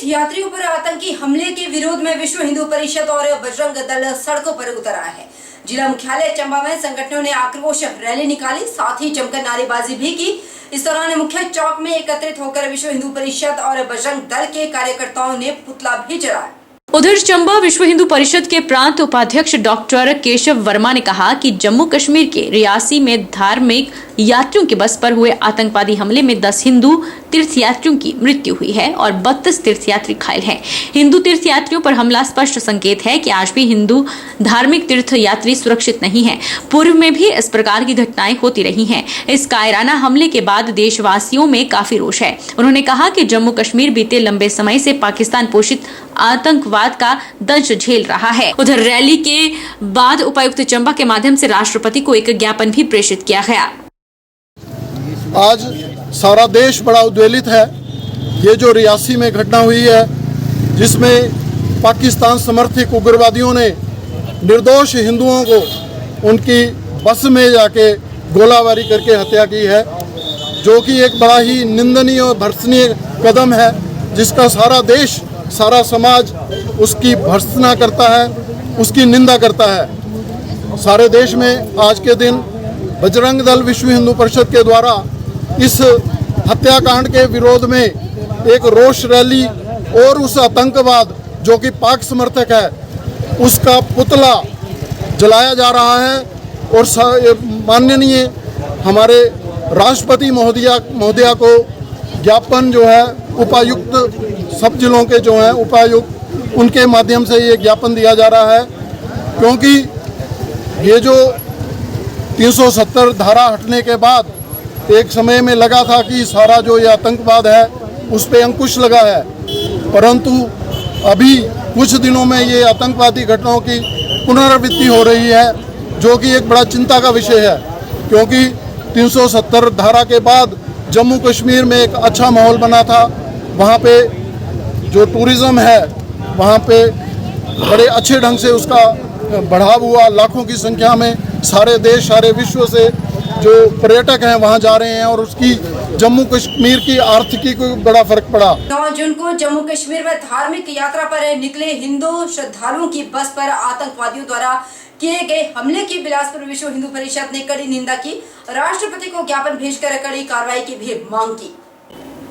तीर्थयात्रियों पर आतंकी हमले के विरोध में विश्व हिंदू परिषद और बजरंग दल सड़कों पर उतर आया है। जिला मुख्यालय चंबा में संगठनों ने आक्रोश रैली निकाली, साथ ही जमकर नारेबाजी भी की। इस दौरान मुख्य चौक में एकत्रित होकर विश्व हिंदू परिषद और बजरंग दल के कार्यकर्ताओं ने पुतला भी जलाया। उधर चंबा विश्व हिंदू परिषद के प्रांत उपाध्यक्ष डॉक्टर केशव वर्मा ने कहा कि जम्मू कश्मीर के रियासी में धार्मिक यात्रियों की बस पर हुए आतंकवादी हमले में 10 हिंदू तीर्थयात्रियों की मृत्यु हुई है और 32 तीर्थयात्री घायल हैं। हिंदू तीर्थयात्रियों पर हमला स्पष्ट संकेत है कि आज भी हिंदू धार्मिक तीर्थयात्री सुरक्षित नहीं हैं। पूर्व में भी इस प्रकार की घटनाएं होती रही हैं। इस कायराना हमले के बाद देशवासियों में काफी रोष है। उन्होंने कहा कि जम्मू कश्मीर बीते लंबे समय से पाकिस्तान पोषित आतंकवाद का दंश झेल रहा है। उधर रैली के बाद उपायुक्त चंबा के माध्यम से राष्ट्रपति को एक ज्ञापन भी प्रेषित किया गया। आज सारा देश बड़ा उद्वेलित है। ये जो रियासी में घटना हुई है, जिसमें पाकिस्तान समर्थित उग्रवादियों ने निर्दोष हिंदुओं को उनकी बस में जाके गोलाबारी करके हत्या की है, जो कि एक बड़ा ही निंदनीय और भर्त्सनीय कदम है, जिसका सारा देश सारा समाज उसकी भर्त्सना करता है, उसकी निंदा करता है। सारे देश में आज के दिन बजरंग दल विश्व हिंदू परिषद के द्वारा इस हत्याकांड के विरोध में एक रोष रैली और उस आतंकवाद जो कि पाक समर्थक है उसका पुतला जलाया जा रहा है। और माननीय हमारे राष्ट्रपति महोदया को ज्ञापन जो है उपायुक्त सब जिलों के जो हैं उपायुक्त उनके माध्यम से ये ज्ञापन दिया जा रहा है, क्योंकि ये जो 370 धारा हटने के बाद एक समय में लगा था कि सारा जो ये आतंकवाद है उस पे अंकुश लगा है, परंतु अभी कुछ दिनों में ये आतंकवादी घटनाओं की पुनरावृत्ति हो रही है, जो कि एक बड़ा चिंता का विषय है। क्योंकि 370 धारा के बाद जम्मू कश्मीर में एक अच्छा माहौल बना था। वहाँ पे जो टूरिज़्म है वहाँ पे बड़े अच्छे ढंग से उसका बढ़ाव हुआ। लाखों की संख्या में सारे देश सारे विश्व से जो पर्यटक हैं वहाँ जा रहे हैं और उसकी जम्मू कश्मीर की आर्थिकी को बड़ा फर्क पड़ा। 9 जून को जम्मू कश्मीर में धार्मिक यात्रा पर निकले हिंदू श्रद्धालुओं की बस पर आतंकवादियों द्वारा किए गए हमले की बिलासपुर विश्व हिंदू परिषद ने कड़ी निंदा की। राष्ट्रपति को ज्ञापन भेजकर कड़ी कार्रवाई की भी मांग की।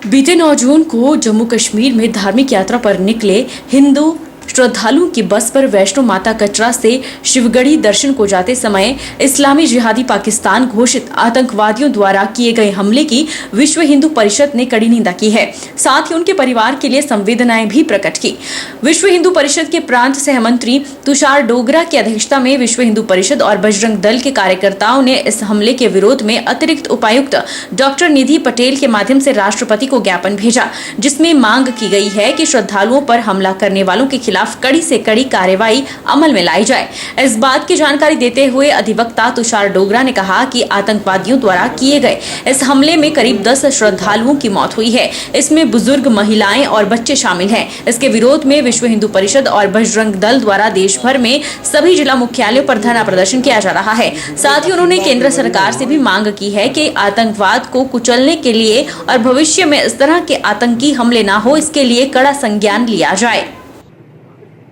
बीते 9 जून को जम्मू कश्मीर में धार्मिक यात्रा पर निकले हिंदू श्रद्धालुओं की बस पर वैष्णो माता कटरा से शिवगढ़ी दर्शन को जाते समय इस्लामी जिहादी पाकिस्तान घोषित आतंकवादियों द्वारा किए गए हमले की विश्व हिंदू परिषद ने कड़ी निंदा की है। साथ ही उनके परिवार के लिए संवेदनाएं भी प्रकट की। विश्व हिंदू परिषद के प्रांत सहमंत्री तुषार डोगरा की अध्यक्षता में विश्व हिंदू परिषद और बजरंग दल के कार्यकर्ताओं ने इस हमले के विरोध में अतिरिक्त उपायुक्त डॉक्टर निधि पटेल के माध्यम से राष्ट्रपति को ज्ञापन भेजा, जिसमें मांग की गई है कि श्रद्धालुओं पर हमला करने वालों के खिलाफ कड़ी से कड़ी कार्रवाई अमल में लाई जाए। इस बात की जानकारी देते हुए अधिवक्ता तुषार डोगरा ने कहा कि आतंकवादियों द्वारा किए गए इस हमले में करीब 10 श्रद्धालुओं की मौत हुई है। इसमें बुजुर्ग, महिलाएं और बच्चे शामिल हैं। इसके विरोध में विश्व हिंदू परिषद और बजरंग दल द्वारा देश भर में सभी जिला मुख्यालयों पर धरना प्रदर्शन किया जा रहा है। साथ ही उन्होंने केंद्र सरकार से भी मांग की है कि आतंकवाद को कुचलने के लिए और भविष्य में इस तरह के आतंकी हमले न हो, इसके लिए कड़ा संज्ञान लिया जाए।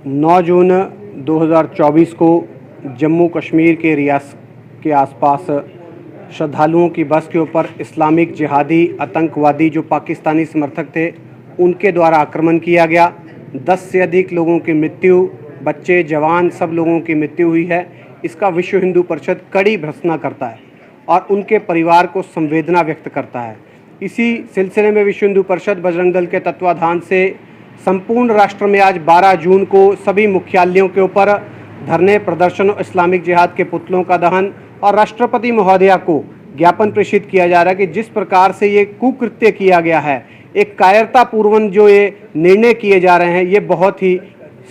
9 जून 2024 को जम्मू कश्मीर के रियासत के आसपास श्रद्धालुओं की बस के ऊपर इस्लामिक जिहादी आतंकवादी जो पाकिस्तानी समर्थक थे उनके द्वारा आक्रमण किया गया। 10 से अधिक लोगों की मृत्यु, बच्चे, जवान सब लोगों की मृत्यु हुई है। इसका विश्व हिंदू परिषद कड़ी भर्त्सना करता है और उनके परिवार को संवेदना व्यक्त करता है। इसी सिलसिले में विश्व हिंदू परिषद बजरंग दल के तत्वाधान से संपूर्ण राष्ट्र में आज 12 जून को सभी मुख्यालयों के ऊपर धरने, प्रदर्शन, इस्लामिक जिहाद के पुतलों का दहन और राष्ट्रपति महोदया को ज्ञापन प्रेषित किया जा रहा है कि जिस प्रकार से ये कुकृत्य किया गया है, एक कायरतापूर्वक जो ये निर्णय किए जा रहे हैं, ये बहुत ही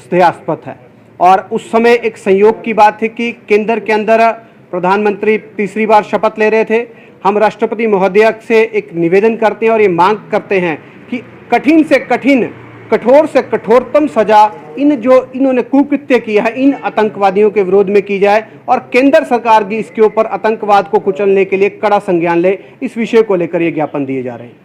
स्तयास्पद है। और उस समय एक संयोग की बात थी कि केंद्र के अंदर प्रधानमंत्री तीसरी बार शपथ ले रहे थे। हम राष्ट्रपति महोदया से एक निवेदन करते हैं और ये मांग करते हैं कि कठिन से कठिन, कठोर से कठोरतम सजा इन्होंने कुकृत्य किया है इन आतंकवादियों के विरोध में की जाए और केंद्र सरकार भी इसके ऊपर आतंकवाद को कुचलने के लिए कड़ा संज्ञान ले। इस विषय को लेकर ये ज्ञापन दिए जा रहे हैं।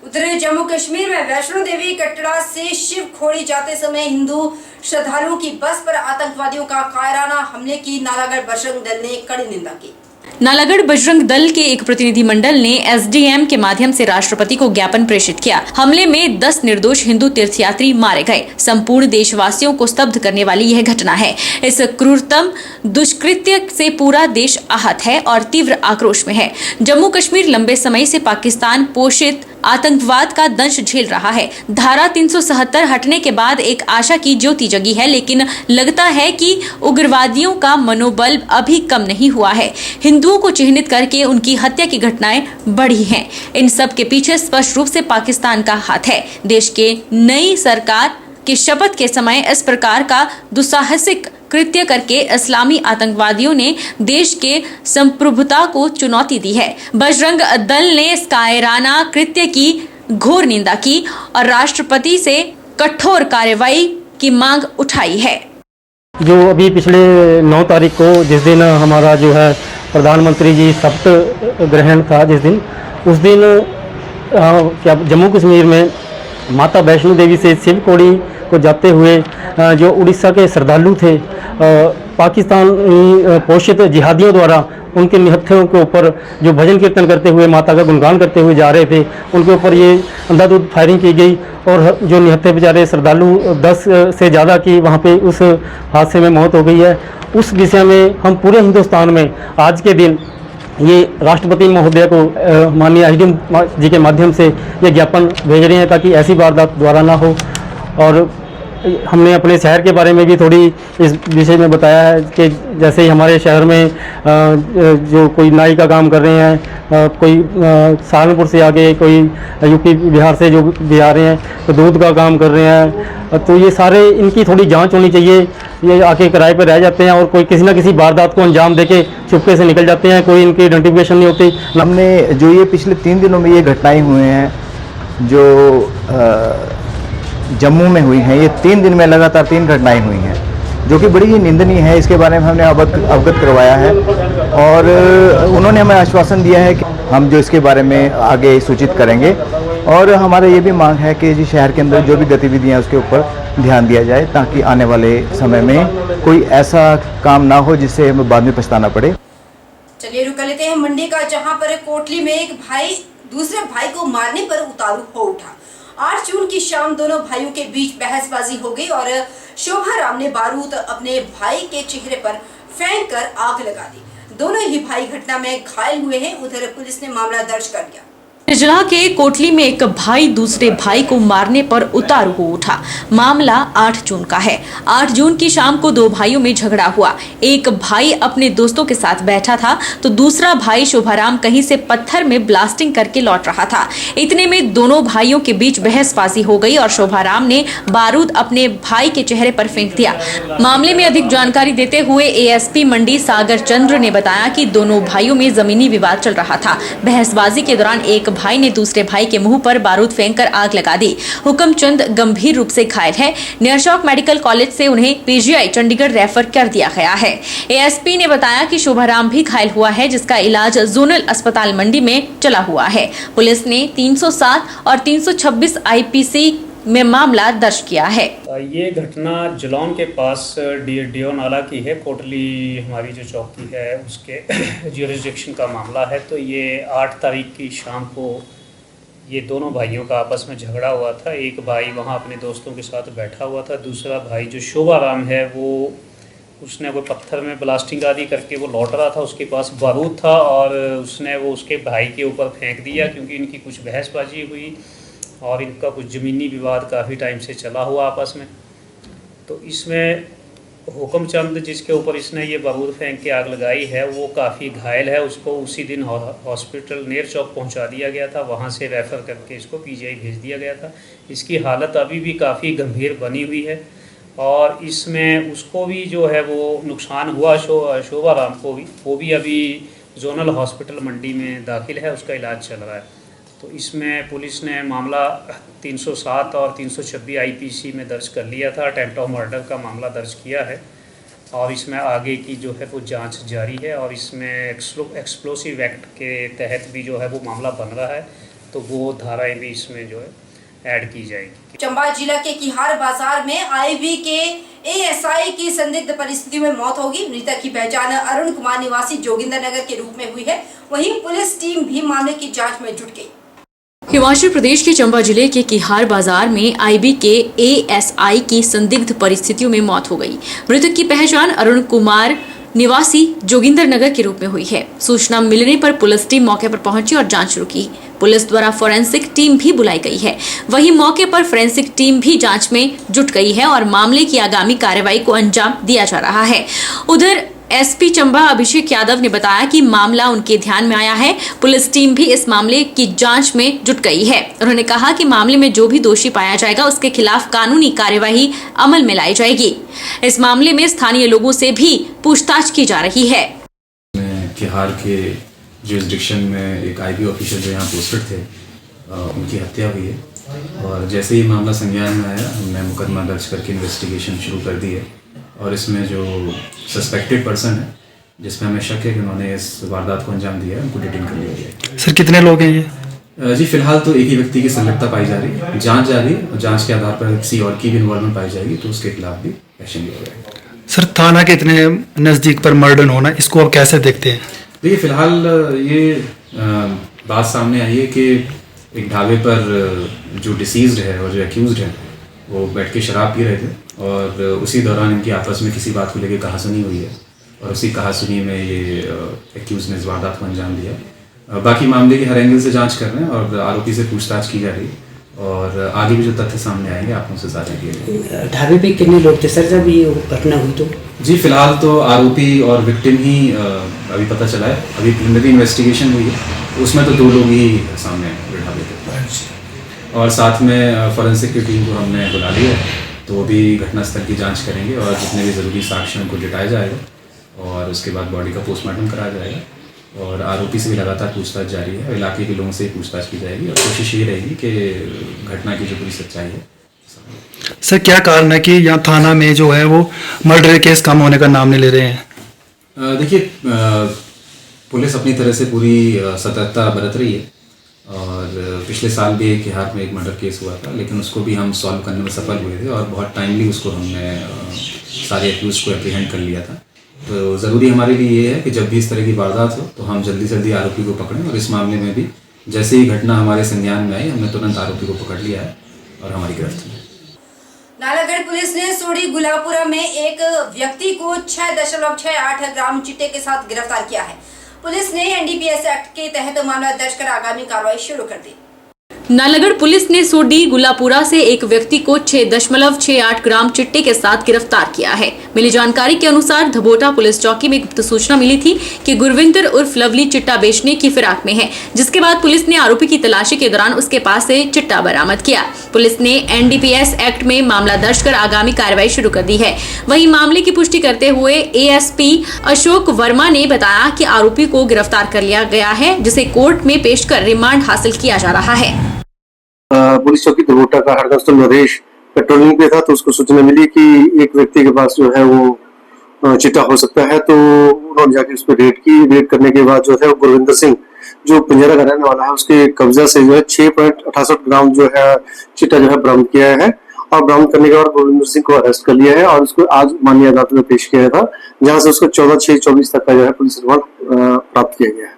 उधर जम्मू कश्मीर में वैष्णो देवी कटरा से शिव खोड़ी जाते समय हिंदू श्रद्धालुओं की बस पर आतंकवादियों का कायराना हमले की नालागढ़ बजरंग दल ने कड़ी निंदा की। नालागढ़ बजरंग दल के एक प्रतिनिधिमंडल ने एसडीएम के माध्यम से राष्ट्रपति को ज्ञापन प्रेषित किया। हमले में 10 निर्दोष हिंदू तीर्थयात्री मारे गए। संपूर्ण देशवासियों को स्तब्ध करने वाली यह घटना है। इस क्रूरतम दुष्कृत्य से पूरा देश आहत है और तीव्र आक्रोश में है। जम्मू कश्मीर लंबे समय से पाकिस्तान पोषित आतंकवाद का दंश झेल रहा है। धारा 377 हटने के बाद एक आशा की ज्योति जगी है, लेकिन लगता है कि उग्रवादियों का मनोबल अभी कम नहीं हुआ है। हिंदुओं को चिन्हित करके उनकी हत्या की घटनाएं बढ़ी हैं। इन सब के पीछे स्पष्ट रूप से पाकिस्तान का हाथ है। देश के नई सरकार की शपथ के समय इस प्रकार का दुस्साहसिक कृत्य करके इस्लामी आतंकवादियों ने देश के संप्रभुता को चुनौती दी है। बजरंग दल ने इस कायराना कृत्य की घोर निंदा की और राष्ट्रपति से कठोर कार्रवाई की मांग उठाई है। जो अभी पिछले 9 तारीख को जिस दिन हमारा जो है प्रधानमंत्री जी शपथ ग्रहण था, जिस दिन उस दिन क्या जम्मू कश्मीर में माता वैष्णो देवी से शिव खोड़ी को जाते हुए जो उड़ीसा के श्रद्धालु थे, पाकिस्तानी पोषित जिहादियों द्वारा उनके निहत्थों के ऊपर जो भजन कीर्तन करते हुए माता का गुणगान करते हुए जा रहे थे, उनके ऊपर ये अंधाधुंध फायरिंग की गई और जो निहत्थे बेचारे श्रद्धालु 10 से ज़्यादा की वहाँ पे उस हादसे में मौत हो गई है। उस विषय में हम पूरे हिंदुस्तान में आज के दिन ये राष्ट्रपति महोदय को माननीय एसडीएम जी के माध्यम से ये ज्ञापन भेज रहे हैं ताकि ऐसी वारदात दोबारा ना हो। और हमने अपने शहर के बारे में भी थोड़ी इस विषय में बताया है कि जैसे ही हमारे शहर में जो कोई नाई का काम कर रहे हैं, कोई सहारनपुर से आके, कोई यूपी बिहार से जो भी आ रहे हैं, तो दूध का काम कर रहे हैं, तो ये सारे इनकी थोड़ी जांच होनी चाहिए। ये आके किराए पर रह जाते हैं और कोई किसी ना किसी वारदात को अंजाम देके चुपके से निकल जाते हैं, कोई इनकी आइडेंटिफिकेशन नहीं होती। हमने जो ये पिछले 3 दिनों में ये घटनाएं हुए हैं जो जम्मू में हुई हैं, ये 3 दिन में लगातार 3 घटनाएं हुई हैं जो कि बड़ी ही निंदनीय है। इसके बारे में हमने अवगत करवाया है और उन्होंने हमें आश्वासन दिया है कि हम जो इसके बारे में आगे सूचित करेंगे। और हमारा ये भी मांग है कि शहर के अंदर जो भी गतिविधियां उसके ऊपर ध्यान दिया जाए ताकि आने वाले समय में कोई ऐसा काम ना हो जिससे हमें बाद में पछताना पड़े। चलिए रुक लेते हैं मंडी का, जहां पर कोटली में एक भाई दूसरे भाई को मारने पर उतारू हो उठा। 8 जून की शाम दोनों भाइयों के बीच बहसबाजी हो गई और शोभा राम ने बारूद अपने भाई के चेहरे पर फेंक कर आग लगा दी। दोनों ही भाई घटना में घायल हुए हैं। उधर पुलिस ने मामला दर्ज कर लिया। जिला के कोटली में एक भाई दूसरे भाई को मारने पर उतारू हो उठा। मामला 8 जून का है। 8 जून की शाम को 2 भाइयों में झगड़ा हुआ। एक भाई अपने दोस्तों के साथ बैठा था तो दूसरा भाई शोभाराम कहीं से पत्थर में ब्लास्टिंग करके लौट रहा था। इतने में दोनों भाइयों के बीच बहसबाजी हो गई और शोभाराम ने बारूद अपने भाई के चेहरे पर फेंक दिया। मामले में अधिक जानकारी देते हुए एएसपी मंडी सागर चंद्र ने बताया कि दोनों भाइयों में जमीनी विवाद चल रहा था। बहसबाजी के दौरान एक भाई ने दूसरे भाई के मुंह पर बारूद फेंककर आग लगा दी। हुक्मचंद गंभीर रूप से घायल है। नियरचौक मेडिकल कॉलेज से उन्हें पीजीआई चंडीगढ़ रेफर कर दिया गया है। एएसपी ने बताया कि शोभाराम भी घायल हुआ है, जिसका इलाज जोनल अस्पताल मंडी में चला हुआ है। पुलिस ने 307 और 326 आईपीसी में मामला दर्ज किया है। ये घटना जलौन के पास डीओ नाला की है। कोटली हमारी जो चौकी है उसके ज्यूरिसडिक्शन का मामला है। तो ये 8 तारीख की शाम को ये दोनों भाइयों का आपस में झगड़ा हुआ था। एक भाई वहाँ अपने दोस्तों के साथ बैठा हुआ था, दूसरा भाई जो शोभाराम है वो उसने वो पत्थर में ब्लास्टिंग आदि करके वो लौट रहा था। उसके पास बारूद था और उसने वो उसके भाई के ऊपर फेंक दिया क्योंकि इनकी कुछ बहसबाजी हुई और इनका कुछ ज़मीनी विवाद काफ़ी टाइम से चला हुआ आपस में। तो इसमें हुक्मचंद जिसके ऊपर इसने ये बारूद फेंक के आग लगाई है वो काफ़ी घायल है। उसको उसी दिन हॉस्पिटल नेरचौक पहुंचा दिया गया था, वहां से रेफ़र करके इसको पीजीआई भेज दिया गया था। इसकी हालत अभी भी काफ़ी गंभीर बनी हुई है और इसमें उसको भी जो है वो नुकसान हुआ शोभाराम को भी, वो भी अभी जोनल हॉस्पिटल मंडी में दाखिल है, उसका इलाज चल रहा है। तो इसमें पुलिस ने मामला 307 और 326 आईपीसी में दर्ज कर लिया था। अटेम्प्ट ऑफ मर्डर का मामला दर्ज किया है और इसमें आगे की जो है वो जांच जारी है और इसमें एक्सप्लोसिव एक्ट के तहत भी जो है वो मामला बन रहा है तो वो धाराएं भी इसमें जो है ऐड की जाएगी। चंबा जिला के किहार बाजार में आईबी के एएसआई की संदिग्ध परिस्थितियों में मौत होगी। मृतक की पहचान अरुण कुमार निवासी जोगिंदर नगर के रूप में हुई है। वहीं पुलिस टीम भी मामले की जांच में जुट गई। हिमाचल प्रदेश के चंबा जिले के किहार बाजार में आईबी के एएसआई की संदिग्ध परिस्थितियों में मौत हो गई। मृतक की पहचान अरुण कुमार निवासी जोगिंदर नगर के रूप में हुई है। सूचना मिलने पर पुलिस टीम मौके पर पहुंची और जांच शुरू की। पुलिस द्वारा फोरेंसिक टीम भी बुलाई गई है। वहीं मौके पर फोरेंसिक टीम भी जांच में जुट गई है और मामले की आगामी कार्रवाई को अंजाम दिया जा रहा है। उधर एसपी चंबा अभिषेक यादव ने बताया कि मामला उनके ध्यान में आया है। पुलिस टीम भी इस मामले की जांच में जुट गई है। उन्होंने कहा कि मामले में जो भी दोषी पाया जाएगा उसके खिलाफ कानूनी कार्यवाही अमल में लाई जाएगी। इस मामले में स्थानीय लोगों से भी पूछताछ की जा रही है। किहार के जुरिसडिक्शन में एक आईबी ऑफिसर जो यहाँ पोस्टेड थे, उनकी हत्या हुई है और जैसे ही मामला संज्ञान में आया हमने मुकदमा दर्ज करके इन्वेस्टिगेशन शुरू कर दी है और इसमें जो सस्पेक्टेड पर्सन है जिसमें हमें शक है कि उन्होंने इस वारदात को अंजाम दिया है, उनको डिटेन कर लिया गया है। सर कितने लोग हैं ये? जी फिलहाल तो एक ही व्यक्ति की संलिप्तता पाई जा रही है, जांच जारी है और जांच के आधार पर किसी और की भी इन्वॉल्वमेंट पाई जाएगी तो उसके खिलाफ भी एक्शन लिया जाएगा। सर थाना के इतने नज़दीक पर मर्डर होना, इसको आप कैसे देखते हैं? देखिए फिलहाल ये बात सामने आई है कि एक ढाबे पर जो डिसीज्ड है और जो एक्यूज्ड है वो बैठ के शराब पी रहे थे और उसी दौरान इनकी आपस में किसी बात को लेकर कहासुनी हुई है और उसी कहासुनी में ये एक्यूज ने इस वारदात को अंजाम दिया। बाकी मामले की हर एंगल से जांच कर रहे हैं और आरोपी से पूछताछ की जा रही है और आगे भी जो तथ्य सामने आएंगे आप उनसे साझा किए जाएंगे। ढाबे पे कितने लोग थे सर जब ये घटना हुई? तो जी फिलहाल तो आरोपी और विक्टिम ही अभी पता चला है। अभी प्रिलिमिनरी इन्वेस्टिगेशन हुई है, उसमें तो 2 लोग ही सामने आए ढाबे पे और साथ में फोरेंसिक की टीम को हमने बुला लिया है तो वो भी घटनास्थल की जांच करेंगे और जितने भी ज़रूरी साक्ष्य उनको जुटाया जाएगा और उसके बाद बॉडी का पोस्टमार्टम कराया जाएगा और आरोपी से भी लगातार पूछताछ जारी है। इलाके के लोगों से पूछताछ की जाएगी और कोशिश ये रहेगी कि घटना की जो पूरी सच्चाई है। सर क्या कारण है कि यहाँ थाना में जो है वो मर्डर केस कम होने का नाम नहीं ले रहे हैं? देखिए पुलिस अपनी तरह से पूरी सतर्कता बरत रही है और पिछले साल भी एक किहार में एक मर्डर केस हुआ था लेकिन उसको भी हम सॉल्व करने में सफल हुए थे और बहुत टाइमली उसको हमने सारे एक्यूज को एप्रीहेंड कर लिया था। तो ज़रूरी हमारे लिए ये है कि जब भी इस तरह की वारदात हो तो हम जल्दी जल्दी आरोपी को पकड़ें और इस मामले में भी जैसे ही घटना हमारे संज्ञान में आई हमने तुरंत आरोपी को पकड़ लिया है और हमारी गिरफ्त में। नालागढ़ पुलिस ने सोडी गुलापुरा में एक व्यक्ति को 6.68 ग्राम चिट्टे के साथ गिरफ्तार किया है। पुलिस ने एनडीपीएस एक्ट के तहत मामला दर्ज कर आगामी कार्रवाई शुरू कर दी। नालागढ़ पुलिस ने सोडी गुलापुरा से एक व्यक्ति को 6.68 ग्राम चिट्टे के साथ गिरफ्तार किया है। मिली जानकारी के अनुसार धबोटा पुलिस चौकी में गुप्त सूचना मिली थी कि गुरविंदर उर्फ लवली चिट्टा बेचने की फिराक में है, जिसके बाद पुलिस ने आरोपी की तलाशी के दौरान उसके पास से चिट्टा बरामद किया। पुलिस ने एनडीपीएस एक्ट में मामला दर्ज कर आगामी कार्रवाई शुरू कर दी है। वहीं मामले की पुष्टि करते हुए एएसपी अशोक वर्मा ने बताया कि आरोपी को गिरफ्तार कर लिया गया है, जिसे कोर्ट में पेश कर रिमांड हासिल किया जा रहा है। पुलिस चौकी धबोटा का हेड कांस्टेबल नरेश पेट्रोलिंग पे था तो उसको सूचना मिली कि एक व्यक्ति के पास जो है वो चिट्टा हो सकता है तो उन्होंने जाके उस पर रेड की। रेड करने के बाद जो है वो गुरविंदर सिंह जो पंजारा का रहने वाला है उसके कब्जा से जो है 6.68 ग्राम जो है चिट्टा जो है बरामद किया है और बरामद करने के बाद गुरविंदर सिंह को अरेस्ट कर लिया है और उसको आज माननीय अदालत में पेश किया था जहां से उसको 14/6/24 तक का जो है पुलिस रिमांड प्राप्त किया गया है।